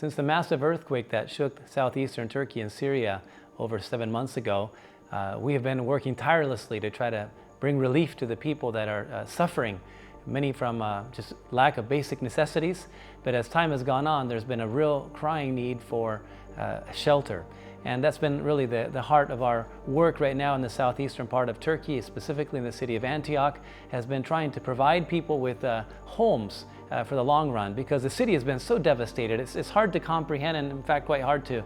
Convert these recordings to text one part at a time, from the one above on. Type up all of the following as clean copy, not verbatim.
Since the massive earthquake that shook southeastern Turkey and Syria over 7 months ago, we have been working tirelessly to try to bring relief to the people that are suffering, many from just lack of basic necessities. But as time has gone on, there's been a real crying need for shelter. And that's been really the heart of our work right now in the southeastern part of Turkey, specifically in the city of Antioch, has been trying to provide people with homes for the long run, because the city has been so devastated. It's hard to comprehend, and in fact quite hard to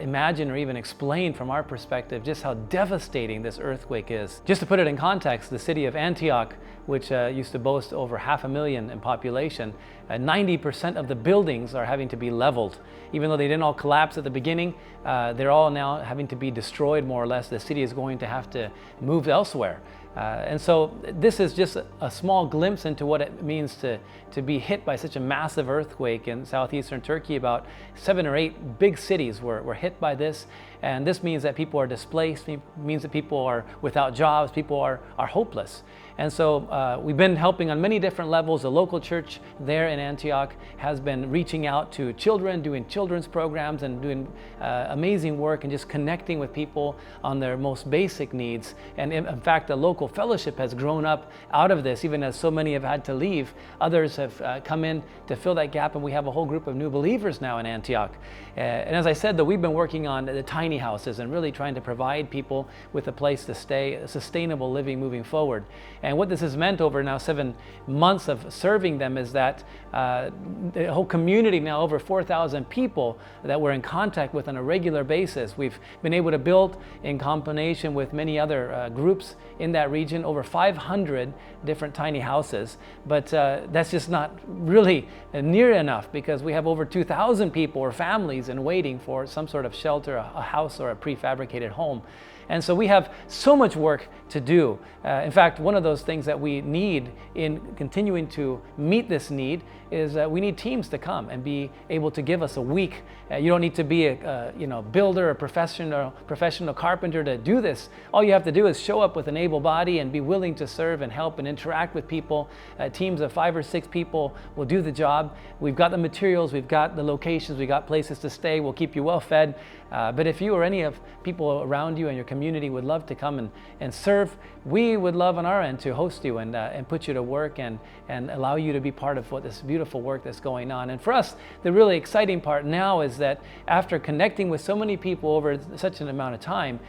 imagine or even explain from our perspective just how devastating this earthquake is. Just to put it in context, the city of Antioch, which used to boast over 500,000 in population, 90% of the buildings are having to be leveled. Even though they didn't all collapse at the beginning, they're all now having to be destroyed more or less. The city is going to have to move elsewhere. And so this is just a small glimpse into what it means to be hit by such a massive earthquake in southeastern Turkey. About 7 or 8 big cities were hit by this. And this means that people are displaced, it means that people are without jobs, people are hopeless. And so we've been helping on many different levels. The local church there in Antioch has been reaching out to children, doing children's programs and doing amazing work and just connecting with people on their most basic needs. And in fact, the local fellowship has grown up out of this, even as so many have had to leave. Others have come in to fill that gap, and we have a whole group of new believers now in Antioch. And as I said, though, we've been working on the tiny houses and really trying to provide people with a place to stay, sustainable living moving forward. And what this has meant over now 7 months of serving them is that the whole community, now over 4,000 people that we're in contact with on a regular basis, we've been able to build, in combination with many other groups in that region, over 500 different tiny houses. But that's just not really near enough, because we have over 2,000 people or families in waiting for some sort of shelter, a house or a prefabricated home. And so we have so much work to do. In fact, one of those things that we need in continuing to meet this need is we need teams to come and be able to give us a week. You don't need to be a builder or professional carpenter to do this. All you have to do is show up with an able body and be willing to serve and help and interact with people. Teams of 5 or 6 people will do the job. We've got the materials, we've got the locations, we've got places to stay. We'll keep you well fed. But if you or any of people around you and your community would love to come and serve, we would love on our end to host you and put you to work and allow you to be part of what this beautiful work that's going on. And for us, the really exciting part now is that after connecting with so many people over such an amount of time,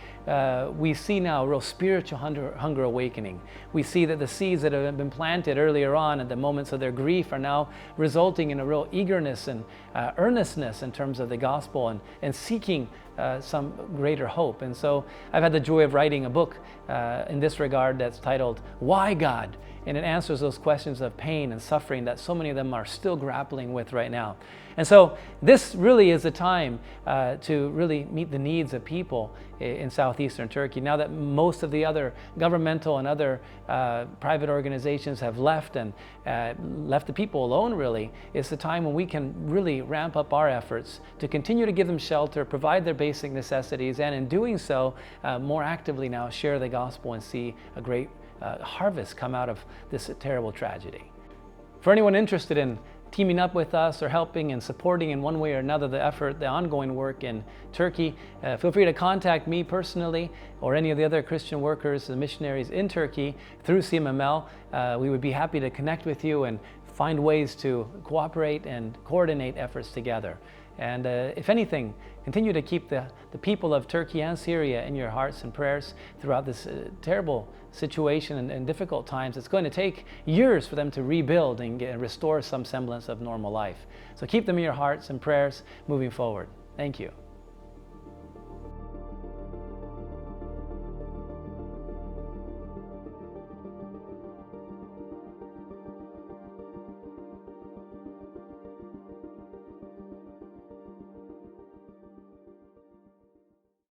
we see now a real spiritual hunger awakening. We see that the seeds that have been planted earlier on at the moments of their grief are now resulting in a real eagerness and earnestness in terms of the gospel and seeking some greater hope. And so I've had the joy of writing a book in this regard that's titled Why God? And it answers those questions of pain and suffering that so many of them are still grappling with right now. And so this really is a time to really meet the needs of people in southeastern Turkey. Now that most of the other governmental and other private organizations have left and left the people alone, really, it's the time when we can really ramp up our efforts to continue to give them shelter, provide their basic necessities, and in doing so, more actively now share the gospel and see a great harvest come out of this terrible tragedy. For anyone interested in teaming up with us or helping and supporting in one way or another the effort, the ongoing work in Turkey, feel free to contact me personally or any of the other Christian workers and missionaries in Turkey through CMML. We would be happy to connect with you and find ways to cooperate and coordinate efforts together. And if anything, continue to keep the people of Turkey and Syria in your hearts and prayers throughout this terrible situation and difficult times. It's going to take years for them to rebuild and restore some semblance of normal life. So keep them in your hearts and prayers moving forward. Thank you.